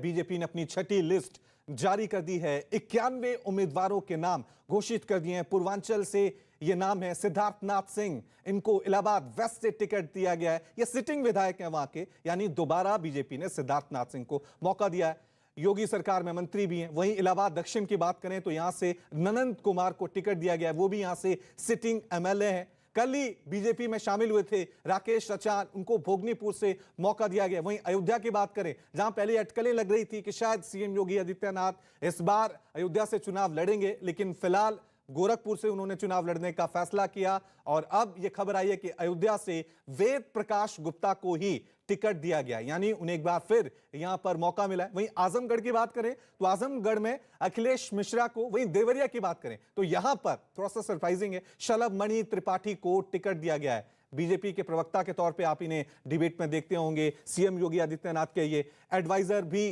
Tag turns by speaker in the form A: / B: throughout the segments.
A: BJP ने अपनी छठी list जारी कर दी है। 91 उम्मीदवारों के नाम घोषित कर दिए हैं। पूर्वांचल से ये नाम है सिद्धार्थनाथ सिंह, इनको इलाहाबाद वेस्ट से टिकट दिया गया है। ये सिटिंग विधायक हैं वहां के, यानी दोबारा बीजेपी ने सिद्धार्थनाथ सिंह को मौका दिया है। योगी सरकार में मंत्री भी हैं। वहीं इलाहाबाद दक्षिण की बात करें तो यहां से ननंद कुमार को टिकट दिया गया है, वो भी यहां से सिटिंग एमएलए हैं। कल ही बीजेपी में शामिल हुए थे राकेश रचान, उनको भोगनीपुर से मौका दिया गया। वहीं अयोध्या की बात करें, जहां पहले अटकलें लग रही थी कि शायद सीएम योगी आदित्यनाथ इस बार अयोध्या से चुनाव लड़ेंगे, लेकिन फिलहाल गोरखपुर से उन्होंने चुनाव लड़ने का फैसला किया और अब यह खबर आई है कि अयोध्या से वेद प्रकाश गुप्ता को ही टिकट दिया गया, यानी उन्हें एक बार फिर यहां पर मौका मिला है। वहीं आजमगढ़ की बात करें तो आजमगढ़ में अखिलेश मिश्रा को, वहीं देवरिया की बात करें तो यहां पर थोड़ा सा सरप्राइजिंग है, शलभमणि त्रिपाठी को टिकट दिया गया है। बीजेपी के प्रवक्ता के तौर पर आप इन्हें डिबेट में देखते होंगे, सीएम योगी आदित्यनाथ के ये एडवाइजर भी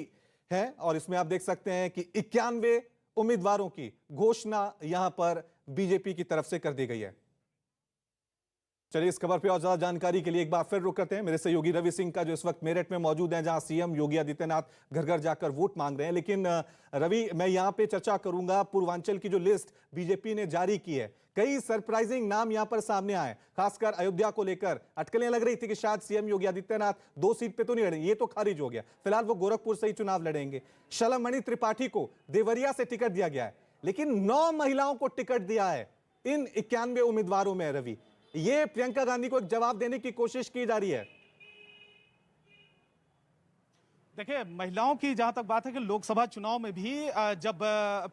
A: हैं और इसमें आप देख सकते हैं कि 91 उम्मीदवारों की घोषणा यहां पर बीजेपी की तरफ से कर दी गई है। चलिए इस खबर पे और ज्यादा जानकारी के लिए एक बार फिर रुक करते हैं मेरे सहयोगी रवि सिंह का, जो इस वक्त मेरठ में मौजूद हैं, जहां सीएम योगी आदित्यनाथ घर घर जाकर वोट मांग रहे हैं। लेकिन रवि, मैं यहां पे चर्चा करूंगा पूर्वांचल की जो लिस्ट बीजेपी ने जारी की है। कई सरप्राइजिंग नाम यहां पर सामने आए, खासकर अयोध्या को लेकर अटकलें लग रही थी कि शायद सीएम योगी आदित्यनाथ 2 सीट पे तो नहीं लड़ेंगे, ये तो खारिज हो गया। फिलहाल वो गोरखपुर से ही चुनाव लड़ेंगे। शलभमणि त्रिपाठी को देवरिया से टिकट दिया गया है, लेकिन 9 महिलाओं को टिकट दिया है इन 91 उम्मीदवारों में। रवि, ये प्रियंका गांधी को एक जवाब देने की कोशिश की जा रही है।
B: देखिए, महिलाओं की जहां तक बात है कि लोकसभा चुनाव में भी जब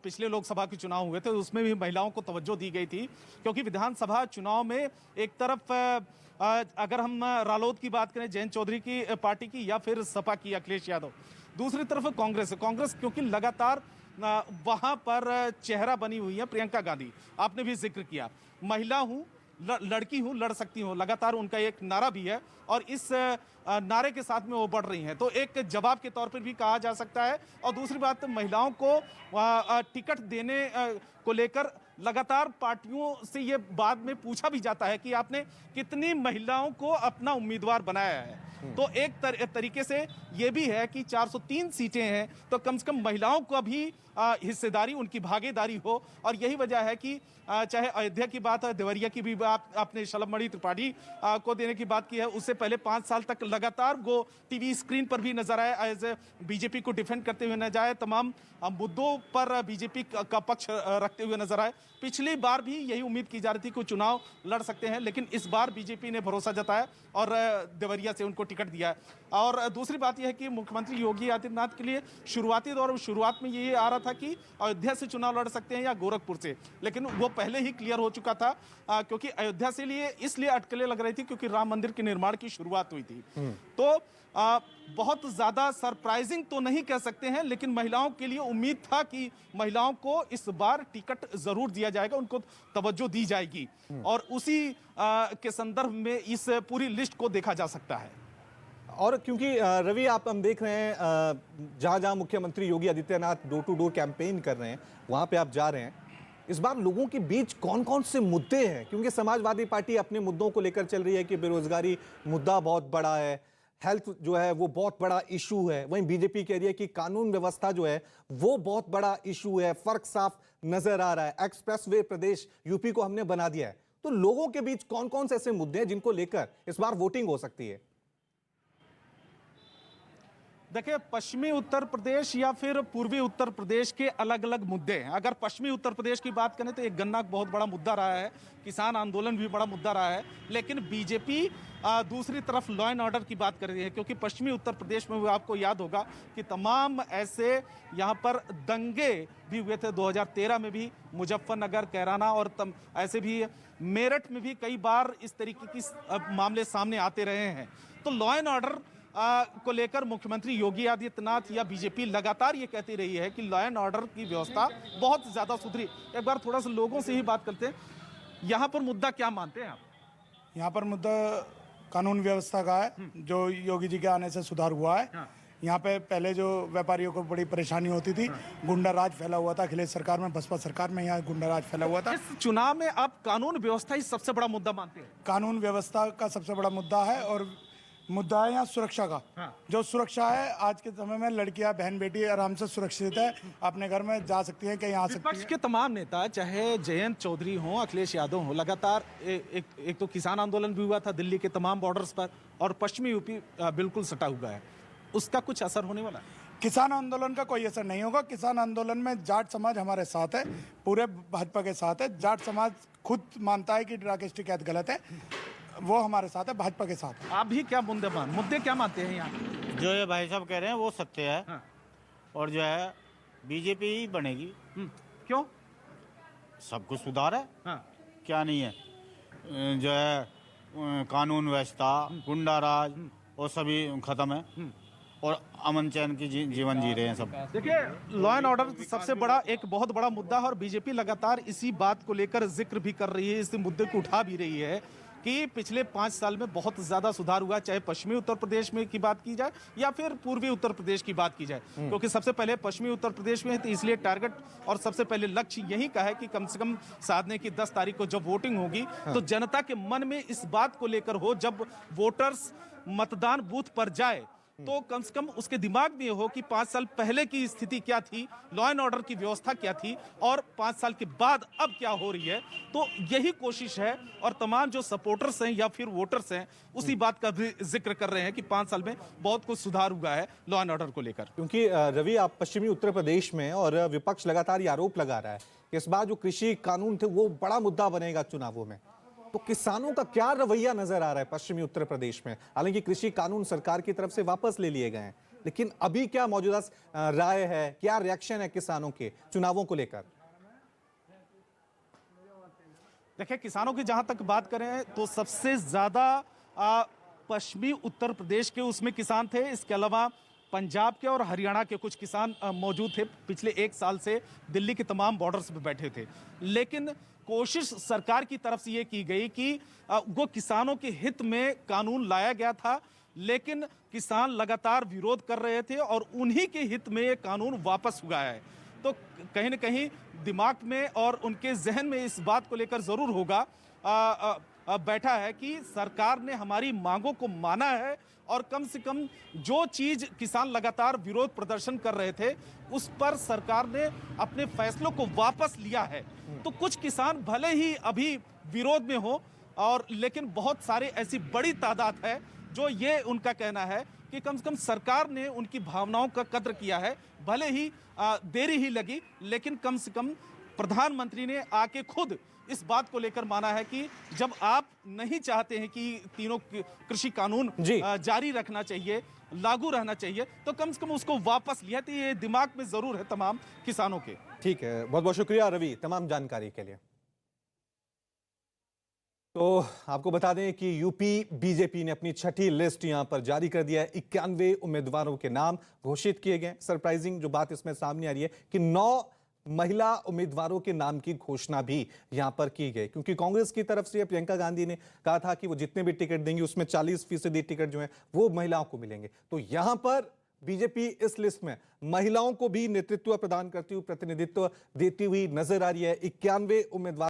B: पिछले लोकसभा के चुनाव हुए थे उसमें भी महिलाओं को तवज्जो दी गई थी, क्योंकि विधानसभा चुनाव में एक तरफ अगर हम रालोद की बात करें, जयंत चौधरी की पार्टी की, या फिर सपा की अखिलेश यादव, दूसरी तरफ कांग्रेस क्योंकि लगातार वहां पर चेहरा बनी हुई है प्रियंका गांधी। आपने भी जिक्र किया, महिला हूं, लड़की हूं, लड़ सकती हूं, लगातार उनका एक नारा भी है और इस नारे के साथ में वो बढ़ रही हैं, तो एक जवाब के तौर पर भी कहा जा सकता है। और दूसरी बात, महिलाओं को टिकट देने को लेकर लगातार पार्टियों से ये बाद में पूछा भी जाता है कि आपने कितनी महिलाओं को अपना उम्मीदवार बनाया है। तो एक तरीके से ये भी है कि 403 सीटें हैं, तो कम से कम महिलाओं को भी हिस्सेदारी, उनकी भागीदारी हो। और यही वजह है कि चाहे अयोध्या की बात है, देवरिया की भी बात, आपने शलभमणि त्रिपाठी को देने की बात की है, उससे पहले 5 साल तक लगातार वो टीवी स्क्रीन पर भी नजर आए, एज बीजेपी को डिफेंड करते हुए नजर आए, तमाम मुद्दों पर बीजेपी का पक्ष रखते हुए नजर आए। पिछली बार भी यही उम्मीद की जा रही थी कि चुनाव लड़ सकते हैं, लेकिन इस बार बीजेपी ने भरोसा जताया और देवरिया से उनको टिकट दिया है। और दूसरी बात यह है कि मुख्यमंत्री योगी आदित्यनाथ के लिए शुरुआती दौर, शुरुआत में ये आ रहा था कि अयोध्या से चुनाव लड़ सकते हैं या गोरखपुर से, लेकिन वो पहले ही क्लियर हो चुका था, क्योंकि अयोध्या से लिए इसलिए अटकलें लग रही थी क्योंकि राम मंदिर के निर्माण की शुरुआत हुई थी। तो बहुत ज्यादा सरप्राइजिंग तो नहीं कह सकते हैं, लेकिन महिलाओं के लिए उम्मीद था कि महिलाओं को इस बार टिकट जरूर दिया जाएगा, उनको तवज्जो दी जाएगी और उसी के संदर्भ में इस पूरी लिस्ट को देखा जा सकता है।
A: और क्योंकि रवि, हम देख रहे हैं जहां जहां मुख्यमंत्री Yogi Adityanath door to door campaign कर रहे हैं, वहां पे आप जा रहे हैं। इस बार लोगों के बीच कौन कौन से मुद्दे हैं? क्योंकि समाजवादी पार्टी अपने मुद्दों को लेकर चल रही है कि बेरोजगारी मुद्दा बहुत बड़ा है, हेल्थ जो है वो बहुत बड़ा इशू है। वहीं बीजेपी कह रही है कि कानून व्यवस्था जो है वो बहुत बड़ा इशू है। फर्क साफ नजर आ रहा है। एक्सप्रेसवे प्रदेश यूपी को हमने बना दिया है। तो लोगों के बीच कौन कौन से ऐसे मुद्दे हैं जिनको लेकर इस बार वोटिंग हो सकती है?
B: देखिए, पश्चिमी उत्तर प्रदेश या फिर पूर्वी उत्तर प्रदेश के अलग अलग मुद्दे हैं। अगर पश्चिमी उत्तर प्रदेश की बात करें तो एक गन्ना बहुत बड़ा मुद्दा रहा है, किसान आंदोलन भी बड़ा मुद्दा रहा है, लेकिन बीजेपी दूसरी तरफ लॉ एंड ऑर्डर की बात कर रही है, क्योंकि पश्चिमी उत्तर प्रदेश में आपको याद होगा कि तमाम ऐसे यहाँ पर दंगे भी हुए थे। 2013 में भी मुजफ्फरनगर, कैराना और ऐसे भी मेरठ में भी कई बार इस तरीके की मामले सामने आते रहे हैं। तो लॉ एंड ऑर्डर को लेकर मुख्यमंत्री योगी आदित्यनाथ या बीजेपी लगातार ये कहती रही है कि लॉ एंड ऑर्डर की व्यवस्था बहुत ज्यादा सुधरी। एक बार थोड़ा सा लोगों से ही बात करते हैं, यहाँ पर मुद्दा क्या मानते हैं आप?
C: यहाँ पर मुद्दा कानून व्यवस्था का है, जो योगी जी के आने से सुधार हुआ है।
B: हाँ।
C: यहाँ पे पहले जो व्यापारियों को बड़ी परेशानी होती थी, गुंडा राज फैला हुआ था अखिलेश सरकार में, बसपा सरकार में यहाँ गुंडा राज फैला हुआ था।
B: इस चुनाव में आप कानून व्यवस्था ही सबसे बड़ा मुद्दा मानते हैं?
C: कानून व्यवस्था का सबसे बड़ा मुद्दा है और मुद्दा है यहाँ सुरक्षा का।
B: हाँ।
C: जो सुरक्षा है आज के समय में लड़कियां बहन बेटी आराम से सुरक्षित है, अपने घर में जा सकती हैं, कहीं आ सकती
B: विपक्ष
C: हैं।
B: के तमाम नेता चाहे जयंत चौधरी हो, अखिलेश यादव हो, लगातार एक तो किसान आंदोलन भी हुआ था दिल्ली के तमाम बॉर्डर्स पर, और पश्चिमी यूपी बिल्कुल सटा हुआ है, उसका कुछ असर होने वाला है?
C: किसान आंदोलन का कोई असर नहीं होगा। किसान आंदोलन में जाट समाज हमारे साथ है, पूरे भाजपा के साथ है। जाट समाज खुद मानता है कि राकेश टिकैत गलत है, वो हमारे साथ है, भाजपा के साथ है।
B: आप भी क्या मुद्दे क्या मानते हैं यहाँ?
D: जो ये भाई साहब कह रहे हैं वो सत्य है।
B: हाँ।
D: और जो है बीजेपी ही बनेगी।
B: क्यों?
D: सब कुछ सुधार है,
B: हाँ।
D: क्या नहीं है। जो है कानून व्यवस्था, गुंडा राज वो सभी खत्म है और अमन चैन की जीवन जी रहे हैं सब।
B: देखिए, लॉ एंड ऑर्डर सबसे बड़ा एक बहुत बड़ा मुद्दा है और बीजेपी लगातार इसी बात को लेकर जिक्र भी कर रही है, इस मुद्दे को उठा भी रही है कि पिछले 5 साल में बहुत ज्यादा सुधार हुआ, चाहे पश्चिमी उत्तर प्रदेश में की बात की जाए या फिर पूर्वी उत्तर प्रदेश की बात की जाए, क्योंकि सबसे पहले पश्चिमी उत्तर प्रदेश में है, तो इसलिए टारगेट और सबसे पहले लक्ष्य यही का है कि कम से कम साधने की 10 तारीख को जब वोटिंग होगी तो जनता के मन में इस बात को लेकर हो, जब वोटर्स मतदान बूथ पर जाए तो कम से कम उसके दिमाग में हो कि 5 साल पहले की स्थिति क्या थी, लॉ एंड ऑर्डर की व्यवस्था क्या थी और 5 साल के बाद अब क्या हो रही है। तो यही कोशिश है और तमाम जो सपोर्टर्स हैं या फिर वोटर्स हैं उसी बात का भी जिक्र कर रहे हैं कि 5 साल में बहुत कुछ सुधार हुआ है लॉ एंड ऑर्डर को लेकर।
A: क्योंकि रवि, आप पश्चिमी उत्तर प्रदेश में और विपक्ष लगातार ये आरोप लगा रहा है कि इस बार जो कृषि कानून थे वो बड़ा मुद्दा बनेगा चुनावों में, तो किसानों का क्या रवैया नजर आ रहा है पश्चिमी उत्तर प्रदेश में? हालांकि कृषि कानून सरकार की तरफ से वापस ले लिए गए हैं, लेकिन अभी क्या मौजूदा राय है, क्या रिएक्शन है किसानों के चुनावों को लेकर?
B: देखिए, किसानों की जहां तक बात करें तो सबसे ज्यादा पश्चिमी उत्तर प्रदेश के उसमें किसान थे, इसके अलावा पंजाब के और हरियाणा के कुछ किसान मौजूद थे। पिछले 1 साल से दिल्ली के तमाम बॉर्डर्स पे बैठे थे, लेकिन कोशिश सरकार की तरफ से ये की गई कि वो किसानों के हित में कानून लाया गया था, लेकिन किसान लगातार विरोध कर रहे थे और उन्हीं के हित में ये कानून वापस हुआ है। तो कहीं न कहीं दिमाग में और उनके जहन में इस बात को लेकर जरूर होगा बैठा है कि सरकार ने हमारी मांगों को माना है और कम से कम जो चीज किसान लगातार विरोध प्रदर्शन कर रहे थे उस पर सरकार ने अपने फैसलों को वापस लिया है। तो कुछ किसान भले ही अभी विरोध में हो और लेकिन बहुत सारे ऐसी बड़ी तादाद है जो ये उनका कहना है कि कम से कम सरकार ने उनकी भावनाओं का कद्र किया है, भले ही देरी ही लगी, लेकिन कम से कम प्रधानमंत्री ने आके खुद इस बात को लेकर माना है कि जब आप नहीं चाहते हैं कि तीनों कृषि कानून जारी रखना चाहिए, लागू रहना चाहिए, तो कम से कम उसको वापस लिया। तो ये दिमाग में जरूर है तमाम किसानों के।
A: ठीक है, बहुत बहुत शुक्रिया रवि तमाम जानकारी के लिए। तो आपको बता दें कि यूपी बीजेपी ने अपनी छठी लिस्ट यहां पर जारी कर दिया है। 91 उम्मीदवारों के नाम घोषित किए गए। सरप्राइजिंग जो बात इसमें सामने आ रही है कि 9 महिला उम्मीदवारों के नाम की घोषणा भी यहां पर की गई, क्योंकि कांग्रेस की तरफ से प्रियंका गांधी ने कहा था कि वो जितने भी टिकट देंगी उसमें 40% टिकट जो है वो महिलाओं को मिलेंगे। तो यहां पर बीजेपी इस लिस्ट में महिलाओं को भी नेतृत्व प्रदान करती हुई, प्रतिनिधित्व देती हुई नजर आ रही है। 91 उम्मीदवार